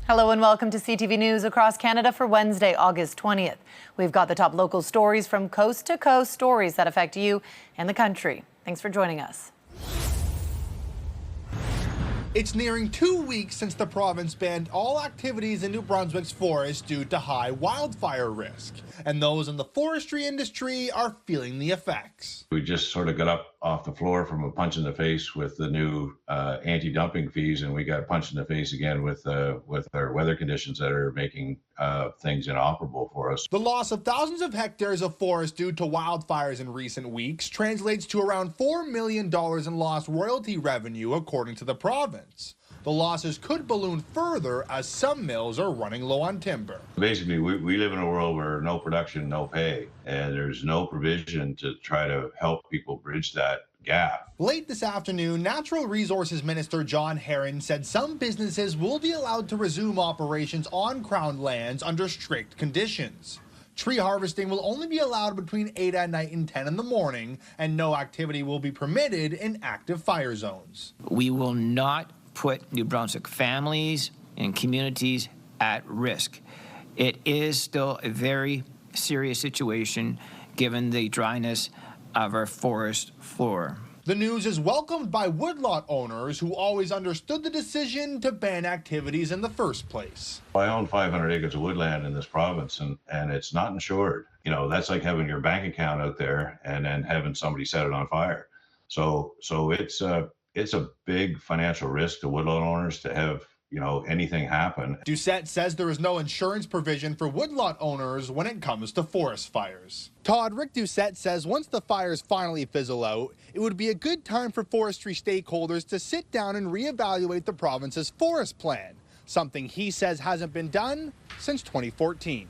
Hello and welcome to CTV News Across Canada for Wednesday, August 20th. We've got the top local stories from coast to coast, stories that affect you and the country. Thanks for joining us. It's nearing 2 weeks since the province banned all activities in New Brunswick's forests due to high wildfire risk. And those in the forestry industry are feeling the effects. We just sort of got up off the floor from a punch in the face with the new anti-dumping fees, and we got punched in the face again with our weather conditions that are making things inoperable for us. The loss of thousands of hectares of forest due to wildfires in recent weeks translates to around $4 million in lost royalty revenue, according to the province. The losses could balloon further as some mills are running low on timber. Basically, we live in a world where no production, no pay, and there's no provision to try to help people bridge that gap. Late this afternoon, Natural Resources Minister John Herron said some businesses will be allowed to resume operations on Crown lands under strict conditions. Tree harvesting will only be allowed between 8 at night and 10 in the morning, and no activity will be permitted in active fire zones. We will not put New Brunswick families and communities at risk. It is still a very serious situation given the dryness of our forest floor. The news is welcomed by woodlot owners who always understood the decision to ban activities in the first place. I own 500 acres of woodland in this province, and it's not insured. You know, that's like having your bank account out there and then having somebody set it on fire. So it's a big financial risk to woodlot owners to have, you know, anything happen. Doucette says there is no insurance provision for woodlot owners when it comes to forest fires. Rick Doucette says once the fires finally fizzle out, it would be a good time for forestry stakeholders to sit down and reevaluate the province's forest plan, something he says hasn't been done since 2014.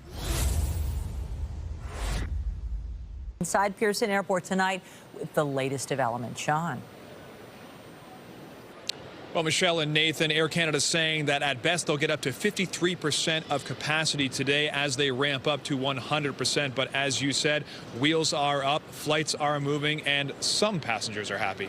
Inside Pearson Airport tonight with the latest development. Sean. Well, Michelle and Nathan, Air Canada saying that at best they'll get up to 53% of capacity today as they ramp up to 100%. But as you said, wheels are up, flights are moving, and some passengers are happy.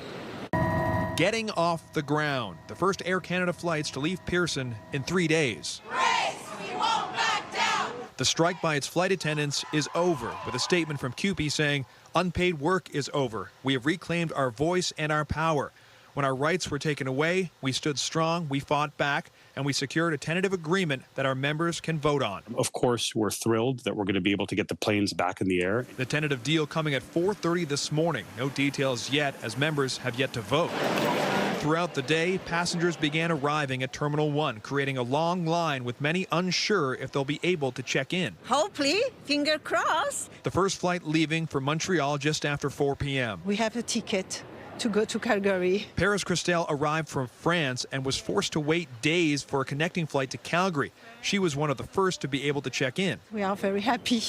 Getting off the ground. The first Air Canada flights to leave Pearson in 3 days. Race, we won't back down. The strike by its flight attendants is over, with a statement from CUPE saying unpaid work is over. We have reclaimed our voice and our power. When our rights were taken away, we stood strong, we fought back, and we secured a tentative agreement that our members can vote on. Of course, we're thrilled that we're going to be able to get the planes back in the air. The tentative deal coming at 4:30 this morning. No details yet, as members have yet to vote. Throughout the day, passengers began arriving at Terminal 1, creating a long line with many unsure if they'll be able to check in. Hopefully, finger crossed. The first flight leaving for Montreal just after 4 p.m. We have a ticket to go to Calgary. Paris Christelle arrived from France and was forced to wait days for a connecting flight to Calgary. She was one of the first to be able to check in. We are very happy,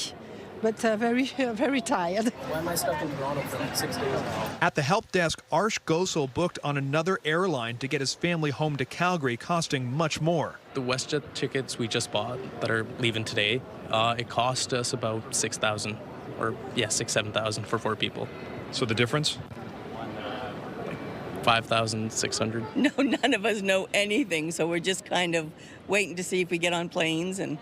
but very tired. Why am I stuck in Toronto for like 6 days now? At the help desk, Arsh Gosel booked on another airline to get his family home to Calgary, costing much more. The WestJet tickets we just bought that are leaving today, it cost us about $6,000, or yeah, $7,000 for 4 people. So the difference? $5,600. No, none of us know anything, so we're just kind of waiting to see if we get on planes and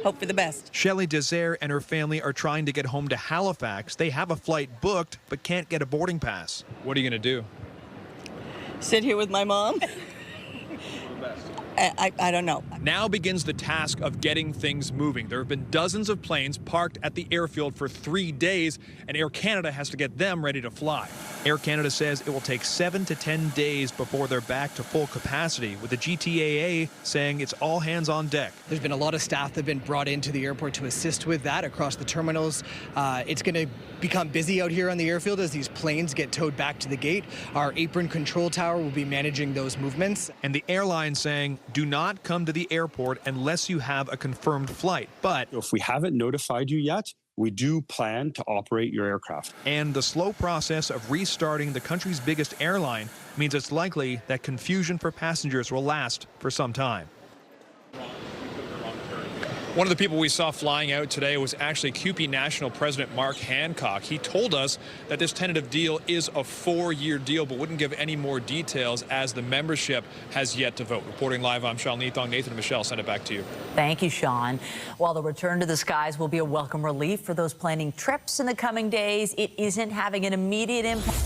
hope for the best. Shelley Desert and her family are trying to get home to Halifax. They have a flight booked, but can't get a boarding pass. What are you going to do? Sit here with my mom? I don't know. Now begins the task of getting things moving. There have been dozens of planes parked at the airfield for 3 days, and Air Canada has to get them ready to fly. Air Canada says it will take 7 to 10 days before they're back to full capacity, with the GTAA saying it's all hands on deck. There's been a lot of staff that have been brought into the airport to assist with that across the terminals. It's going to become busy out here on the airfield as these planes get towed back to the gate. Our apron control tower will be managing those movements. And the airline saying, do not come to the airport unless you have a confirmed flight. But if we haven't notified you yet, we do plan to operate your aircraft. And the slow process of restarting the country's biggest airline means it's likely that confusion for passengers will last for some time. One of the people we saw flying out today was actually CUPE National President Mark Hancock. He told us that this tentative deal is a 4-year deal, but wouldn't give any more details as the membership has yet to vote. Reporting live, I'm Sean Neathong. Nathan and Michelle, send it back to you. Thank you, Sean. While the return to the skies will be a welcome relief for those planning trips in the coming days, it isn't having an immediate impact.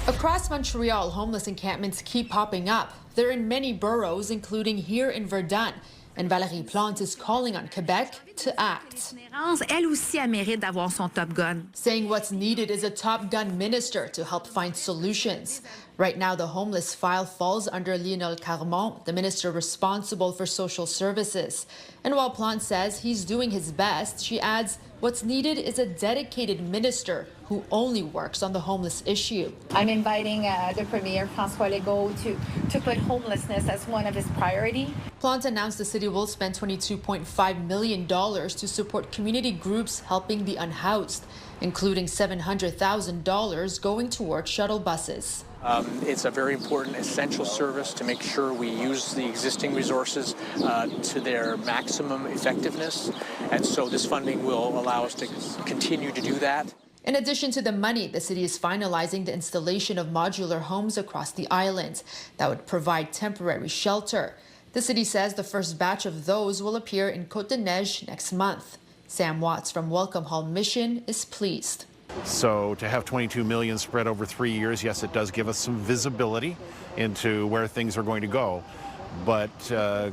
Across Montreal, homeless encampments keep popping up. They're in many boroughs, including here in Verdun. And Valérie Plante is calling on Quebec to act. Elle aussi, elle mérite d'avoir son Top Gun. Saying what's needed is a Top Gun minister to help find solutions. Right now, the homeless file falls under Lionel Carmont, the minister responsible for social services. And while Plante says he's doing his best, she adds what's needed is a dedicated minister who only works on the homeless issue. I'm inviting the Premier, François Legault, to put homelessness as one of his priorities. Plante announced the city will spend $22.5 million to support community groups helping the unhoused, including $700,000 going toward shuttle buses. It's a very important, essential service to make sure we use the existing resources to their maximum effectiveness. And so this funding will allow us to continue to do that. In addition to the money, the city is finalizing the installation of modular homes across the island that would provide temporary shelter. The city says the first batch of those will appear in Côte-des-Neiges next month. Sam Watts from Welcome Hall Mission is pleased. So to have $22 million spread over 3 years, yes, it does give us some visibility into where things are going to go. But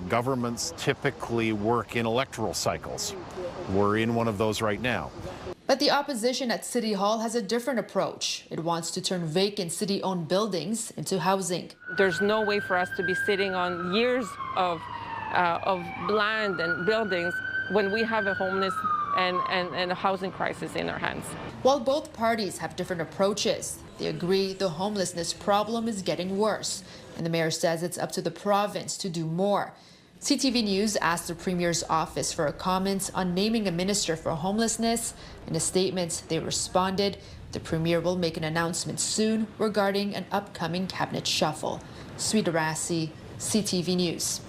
governments typically work in electoral cycles. We're in one of those right now. But the opposition at City Hall has a different approach. It wants to turn vacant city-owned buildings into housing. There's no way for us to be sitting on years of land and buildings when we have a homeless and a housing crisis in our hands. While both parties have different approaches, they agree the homelessness problem is getting worse, and the mayor says it's up to the province to do more. CTV News asked the Premier's office for a comment on naming a minister for homelessness. In a statement, they responded, the Premier will make an announcement soon regarding an upcoming cabinet shuffle. Sweet Rassi, CTV News.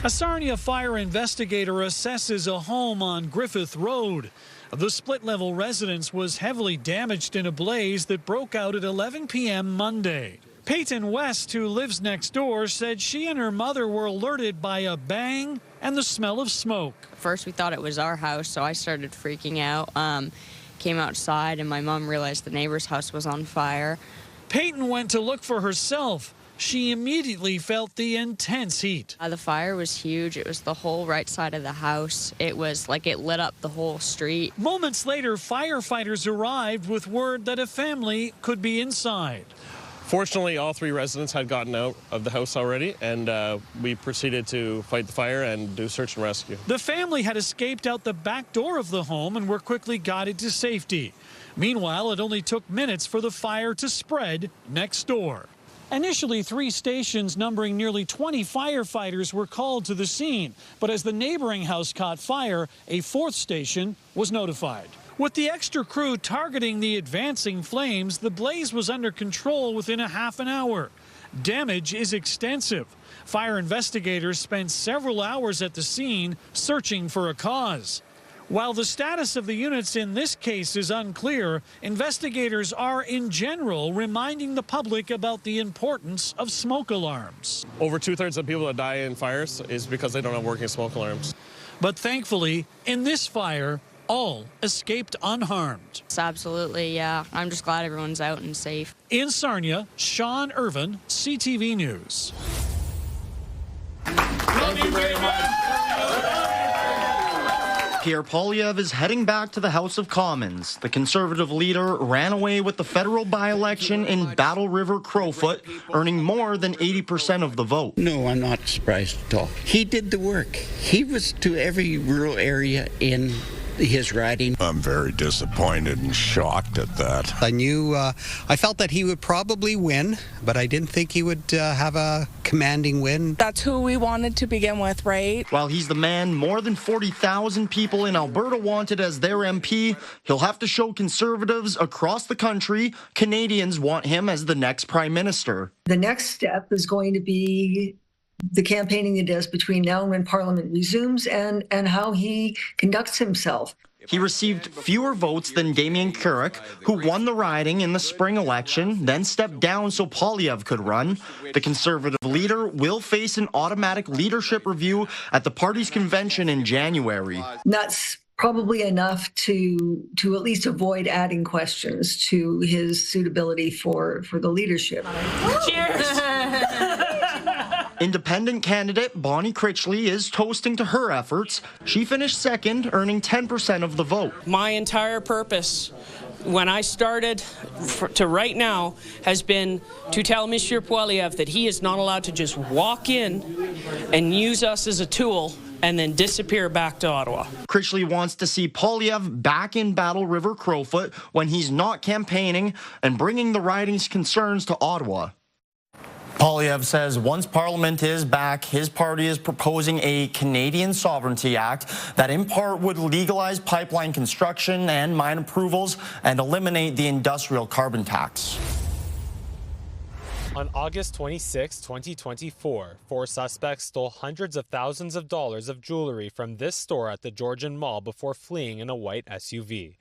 A Sarnia fire investigator assesses a home on Griffith Road. The split-level residence was heavily damaged in a blaze that broke out at 11 p.m. Monday. Peyton West, who lives next door, said she and her mother were alerted by a bang and the smell of smoke. First, we thought it was our house, so I started freaking out. Came outside, and my mom realized the neighbor's house was on fire. Peyton went to look for herself. She immediately felt the intense heat. The fire was huge. It was the whole right side of the house. It was like it lit up the whole street. Moments later, firefighters arrived with word that a family could be inside. Fortunately, all 3 residents had gotten out of the house already, and we proceeded to fight the fire and do search and rescue. The family had escaped out the back door of the home and were quickly guided to safety. Meanwhile, it only took minutes for the fire to spread next door. Initially, 3 stations numbering nearly 20 firefighters were called to the scene, but as the neighboring house caught fire, a 4th station was notified. With the extra crew targeting the advancing flames, the blaze was under control within a half an hour. Damage is extensive. Fire investigators spent several hours at the scene searching for a cause. While the status of the units in this case is unclear, investigators are in general reminding the public about the importance of smoke alarms. Over 2/3 of people that die in fires is because they don't have working smoke alarms. But thankfully, in this fire, all escaped unharmed. Absolutely, yeah. I'm just glad everyone's out and safe. In Sarnia, Sean Irvin, CTV News. Thank you very much. Pierre Polyv is heading back to the House of Commons. The Conservative leader ran away with the federal by-election in Battle River Crowfoot, earning more than 80% of the vote. No, I'm not surprised at all. He did the work. He was to every rural area in his riding. I'm very disappointed and shocked at that. I felt that he would probably win, but I didn't think he would have a commanding win. That's who we wanted to begin with, right? While he's the man more than 40,000 people in Alberta wanted as their MP, he'll have to show Conservatives across the country Canadians want him as the next Prime Minister. The next step is going to be the campaigning he does between now and when Parliament resumes and how he conducts himself. He received fewer votes than Damien Carrick, who won the riding in the spring election, then stepped down so Polyv could run. The Conservative leader will face an automatic leadership review at the party's convention in January. That's probably enough to at least avoid adding questions to his suitability for the leadership. Cheers! Independent candidate Bonnie Critchley is toasting to her efforts. She finished second, earning 10% of the vote. My entire purpose when I started to right now has been to tell Mr. Polyv that he is not allowed to just walk in and use us as a tool and then disappear back to Ottawa. Critchley wants to see Polyv back in Battle River Crowfoot when he's not campaigning and bringing the riding's concerns to Ottawa. Polyv says once Parliament is back, his party is proposing a Canadian Sovereignty Act that in part would legalize pipeline construction and mine approvals and eliminate the industrial carbon tax. On August 26, 2024, 4 suspects stole hundreds of thousands of dollars of jewelry from this store at the Georgian Mall before fleeing in a white SUV.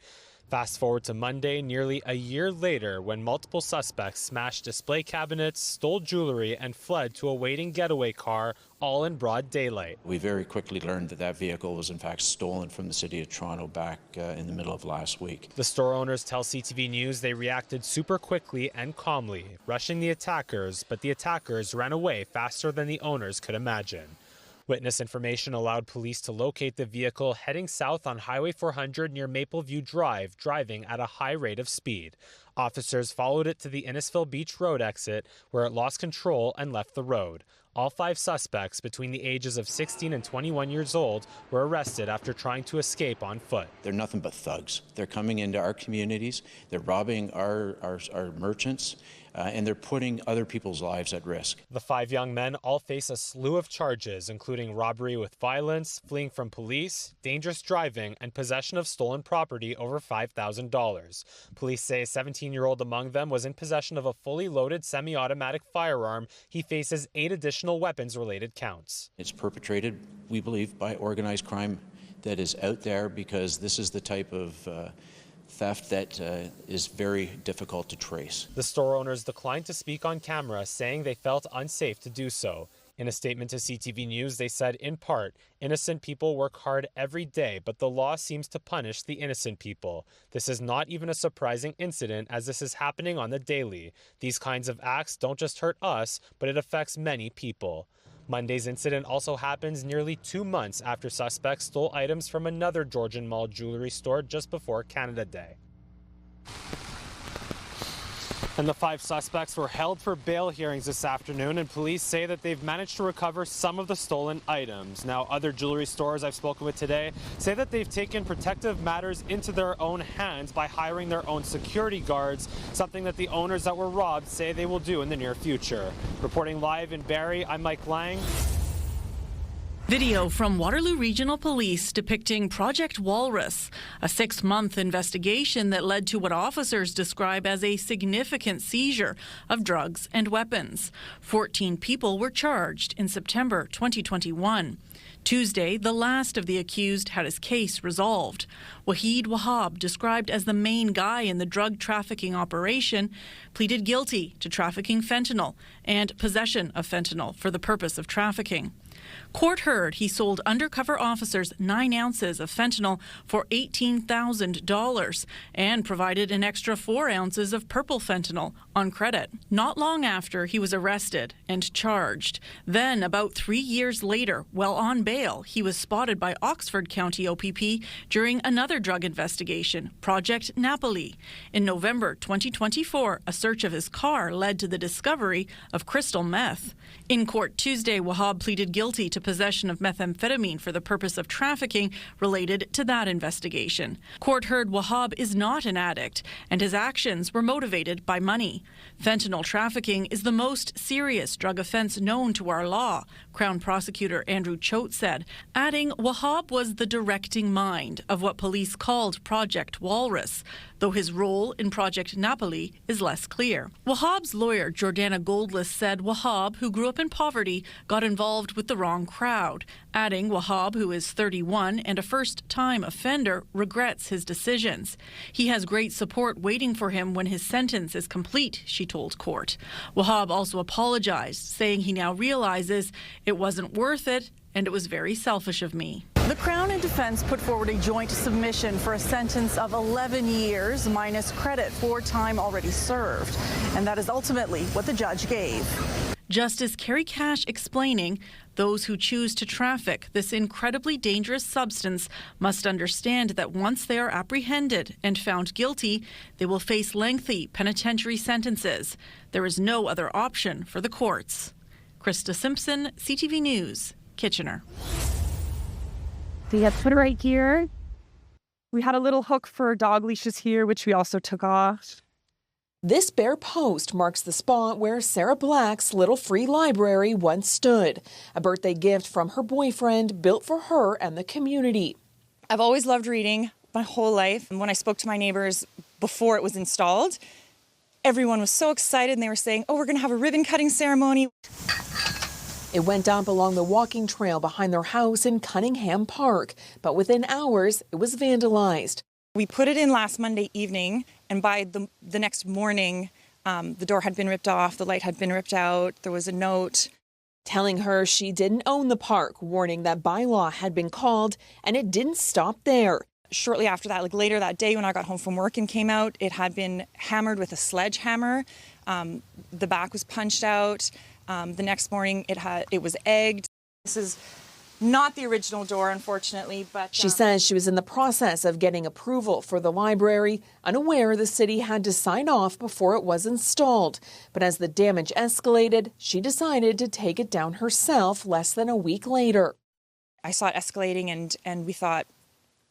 Fast forward to Monday, nearly a year later, when multiple suspects smashed display cabinets, stole jewelry, and fled to a waiting getaway car, all in broad daylight. We very quickly learned that that vehicle was in fact stolen from the city of Toronto back in the middle of last week. The store owners tell CTV News they reacted super quickly and calmly, rushing the attackers, but the attackers ran away faster than the owners could imagine. Witness information allowed police to locate the vehicle heading south on Highway 400 near Mapleview Drive, driving at a high rate of speed. Officers followed it to the Innisfil Beach Road exit, where it lost control and left the road. All 5 suspects, between the ages of 16 and 21 years old, were arrested after trying to escape on foot. They're nothing but thugs. They're coming into our communities, they're robbing our merchants, and they're putting other people's lives at risk. The 5 young men all face a slew of charges, including robbery with violence, fleeing from police, dangerous driving, and possession of stolen property over $5,000. Police say a 17-year-old among them was in possession of a fully loaded semi-automatic firearm. He faces 8 additional weapons-related counts. It's perpetrated, we believe, by organized crime that is out there because this is the type of theft that is very difficult to trace. The store owners declined to speak on camera, saying they felt unsafe to do so. In a statement to CTV News, they said, in part, innocent people work hard every day, but the law seems to punish the innocent people. This is not even a surprising incident, as this is happening on the daily. These kinds of acts don't just hurt us, but it affects many people. Monday's incident also happens nearly 2 months after suspects stole items from another Georgian Mall jewelry store just before Canada Day. And the 5 suspects were held for bail hearings this afternoon, and police say that they've managed to recover some of the stolen items. Now, other jewelry stores I've spoken with today say that they've taken protective matters into their own hands by hiring their own security guards, something that the owners that were robbed say they will do in the near future. Reporting live in Barrie, I'm Mike Lang. Video from Waterloo Regional Police depicting Project Walrus, a 6-month investigation that led to what officers describe as a significant seizure of drugs and weapons. 14 people were charged in September 2021. Tuesday, the last of the accused had his case resolved. Wahid Wahab, described as the main guy in the drug trafficking operation, pleaded guilty to trafficking fentanyl and possession of fentanyl for the purpose of trafficking. Court heard he sold undercover officers 9 ounces of fentanyl for $18,000 and provided an extra 4 ounces of purple fentanyl on credit. Not long after, he was arrested and charged. Then, about 3 years later, while on bail, he was spotted by Oxford County OPP during another drug investigation, Project Napoli. In November 2024, a search of his car led to the discovery of crystal meth. In court Tuesday, Wahab pleaded guilty to possession of methamphetamine for the purpose of trafficking related to that investigation. Court heard Wahab is not an addict, and his actions were motivated by money. Fentanyl trafficking is the most serious drug offense known to our law, Crown Prosecutor Andrew Choate said, adding Wahab was the directing mind of what police called Project Walrus. though his role in Project Napoli is less clear. Wahhab's lawyer, Jordana Goldlist, said Wahhab, who grew up in poverty, got involved with the wrong crowd, adding Wahhab, who is 31 and a first-time offender, regrets his decisions. He has great support waiting for him when his sentence is complete, she told court. Wahhab also apologized, saying he now realizes it wasn't worth it and it was very selfish of me. The Crown and Defence put forward a joint submission for a sentence of 11 years minus credit for time already served. And that is ultimately what the judge gave. Justice Carrie Cash explaining those who choose to traffic this incredibly dangerous substance must understand that once they are apprehended and found guilty, they will face lengthy penitentiary sentences. There is no other option for the courts. Krista Simpson, CTV News, Kitchener. So you have Twitter right here. We had a little hook for dog leashes here, which we also took off. This bare post marks the spot where Sarah Black's little free library once stood, a birthday gift from her boyfriend built for her and the community. I've always loved reading my whole life. And when I spoke to my neighbors before it was installed, everyone was so excited and they were saying, oh, we're going to have a ribbon cutting ceremony. It went up along the walking trail behind their house in Cunningham Park, but within hours, it was vandalized. We put it in last Monday evening, and by the next morning, the door had been ripped off, the light had been ripped out, there was a note telling her she didn't own the park, warning that bylaw had been called, and it didn't stop there. Shortly after that, like later that day when I got home from work and came out, it had been hammered with a sledgehammer. The back was punched out. The next morning, it was egged. This is not the original door, unfortunately, but... She says she was in the process of getting approval for the library, unaware the city had to sign off before it was installed. But as the damage escalated, she decided to take it down herself less than a week later. I saw it escalating and we thought,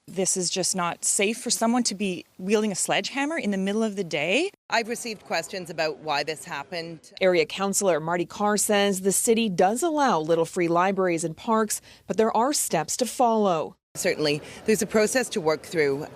this is just not safe for someone to be wielding a sledgehammer in the middle of the day. I've received questions about why this happened. Area Councillor Marty Carr says the city does allow little free libraries and parks, but there are steps to follow. Certainly, there's a process to work through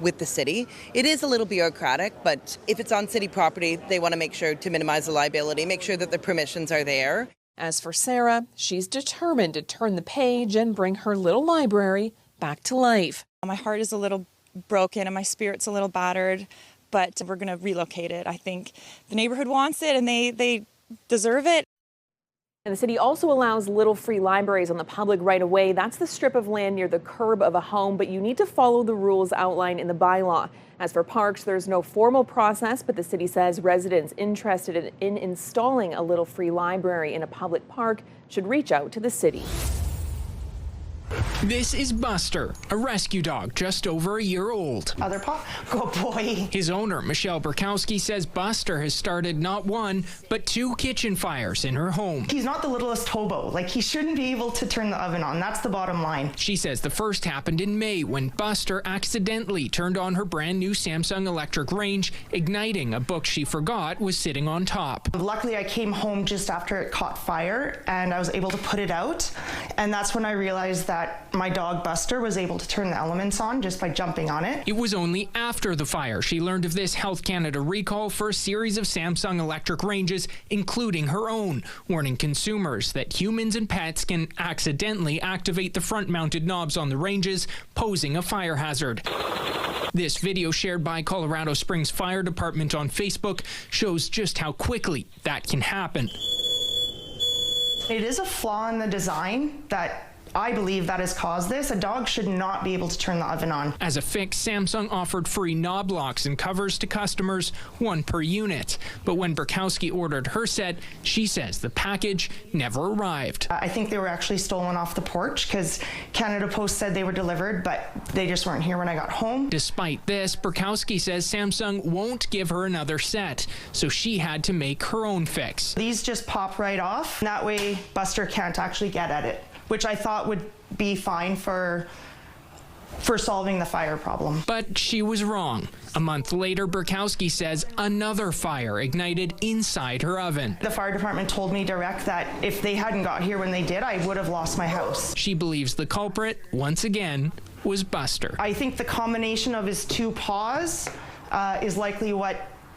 with the city. It is a little bureaucratic, but if it's on city property, they want to make sure to minimize the liability, make sure that the permissions are there. As for Sarah, she's determined to turn the page and bring her little library back to life. My heart is a little broken and my spirit's a little battered, but we're going to relocate it. I think the neighborhood wants it and they deserve it. And the city also allows little free libraries on the public right of way. That's the strip of land near the curb of a home, but you need to follow the rules outlined in the bylaw. As for parks, there's no formal process, but the city says residents interested in installing a little free library in a public park should reach out to the city. This is Buster, a rescue dog just over a year old. Other paw? Good boy. His owner, Michelle Burkowski, says Buster has started not one, but 2 kitchen fires in her home. He's not the littlest hobo. Like, he shouldn't be able to turn the oven on. That's the bottom line. She says the first happened in May when Buster accidentally turned on her brand new Samsung electric range, igniting a book she forgot was sitting on top. Luckily, I came home just after it caught fire and I was able to put it out. And that's when I realized that my dog Buster was able to turn the elements on just by jumping on it. It was only after the fire she learned of this Health Canada recall for a series of Samsung electric ranges, including her own, warning consumers that humans and pets can accidentally activate the front-mounted knobs on the ranges, posing a fire hazard. This video shared by Colorado Springs Fire Department on Facebook shows just how quickly that can happen. It is a flaw in the design that I believe that has caused this. A dog should not be able to turn the oven on. As a fix, Samsung offered free knob locks and covers to customers, 1 per unit. But when Burkowski ordered her set, she says the package never arrived. I think they were actually stolen off the porch because Canada Post said they were delivered, but they just weren't here when I got home. Despite this, Burkowski says Samsung won't give her another set, so she had to make her own fix. These just pop right off. That way Buster can't actually get at it, which I thought would be fine for solving the fire problem. But she was wrong. A month later, Burkowski says another fire ignited inside her oven. The fire department told me direct that if they hadn't got here when they did, I would have lost my house. She believes the culprit, once again, was Buster. I think the combination of his 2 paws is likely what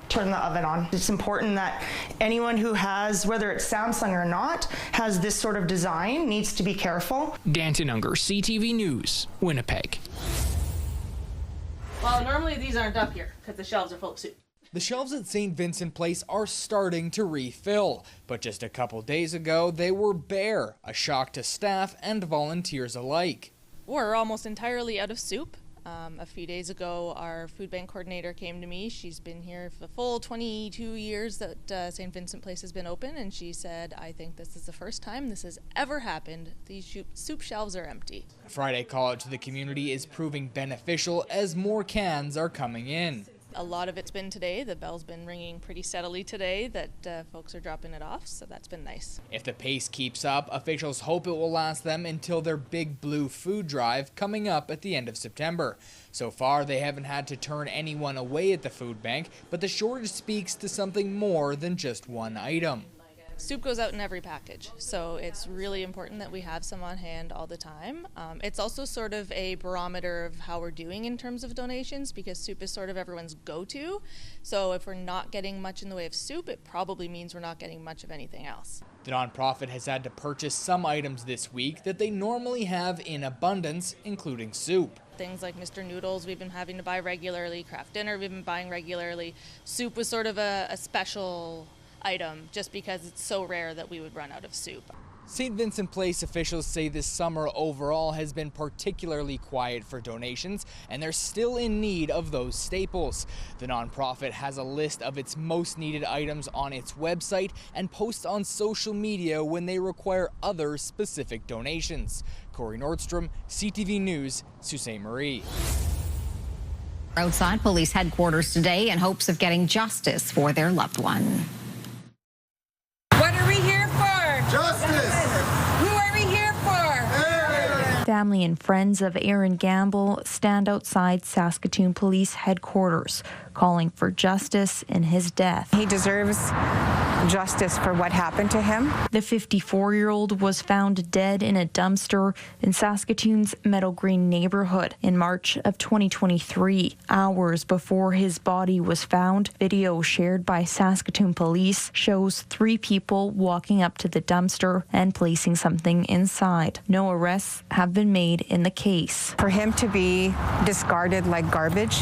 turned the oven on. It's important that anyone who has, whether it's Samsung or not, has this sort of design needs to be careful. Danton Unger, CTV News, Winnipeg. Well, normally these aren't up here because the shelves are full of soup. The shelves at St. Vincent Place are starting to refill, but just a couple days ago they were bare, a shock to staff and volunteers alike. We're almost entirely out of soup. A few days ago, our food bank coordinator came to me. She's been here for the full 22 years that St. Vincent Place has been open, and she said, I think this is the first time this has ever happened. These soup shelves are empty. A Friday call out to the community is proving beneficial as more cans are coming in. A lot of it's been today. The bell's been ringing pretty steadily today that folks are dropping it off, so that's been nice. If the pace keeps up, officials hope it will last them until their Big Blue food drive coming up at the end of September. So far, they haven't had to turn anyone away at the food bank, but the shortage speaks to something more than just one item. Soup goes out in every package, so it's really important that we have some on hand all the time. It's also sort of a barometer of how we're doing in terms of donations, because soup is sort of everyone's go-to. So if we're not getting much in the way of soup, it probably means we're not getting much of anything else. The nonprofit has had to purchase some items this week that they normally have in abundance, including soup. Things like Mr. Noodles we've been having to buy regularly, Kraft Dinner we've been buying regularly. Soup was sort of a special item just because it's so rare that we would run out of soup. St. Vincent Place officials say this summer overall has been particularly quiet for donations, and they're still in need of those staples. The nonprofit has a list of its most needed items on its website and posts on social media when they require other specific donations. Corey Nordstrom, CTV News, Sault Ste. Marie. Outside police headquarters today in hopes of getting justice for their loved one. What are we here for? Justice! Who are we here for? Family and friends of Aaron Gamble stand outside Saskatoon Police headquarters, calling for justice in his death. He deserves justice for what happened to him. The 54-year-old was found dead in a dumpster in Saskatoon's Meadow Green neighborhood in March of 2023. Hours before his body was found, video shared by Saskatoon Police shows 3 people walking up to the dumpster and placing something inside. No arrests have been made in the case. For him to be discarded like garbage,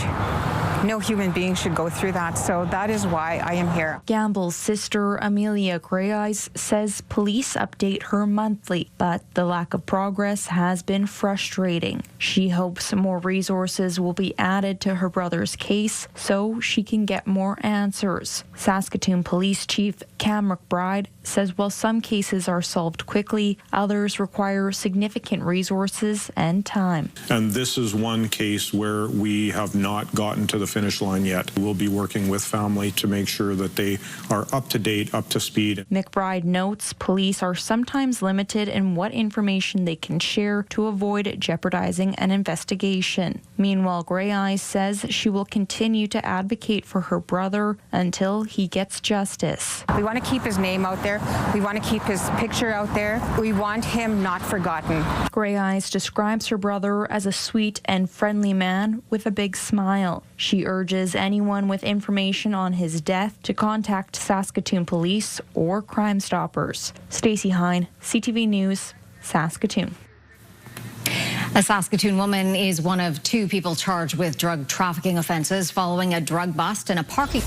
no human being should go through that, so that is why I am here. Gamble's sister, Amelia Greyeyes, says police update her monthly, but the lack of progress has been frustrating. She hopes more resources will be added to her brother's case so she can get more answers. Saskatoon Police Chief Cam McBride says while some cases are solved quickly, others require significant resources and time. And this is one case where we have not gotten to the finish line yet. We'll be working with family to make sure that they are up to date, up to speed. McBride notes police are sometimes limited in what information they can share to avoid jeopardizing an investigation. Meanwhile, Greyeyes says she will continue to advocate for her brother until he gets justice. We want to keep his name out there. We want to keep his picture out there. We want him not forgotten. Greyeyes describes her brother as a sweet and friendly man with a big smile. She urges anyone with information on his death to contact Saskatoon Police or Crime Stoppers. Stacey Hine, CTV News, Saskatoon. A Saskatoon woman is one of 2 people charged with drug trafficking offenses following a drug bust in a parking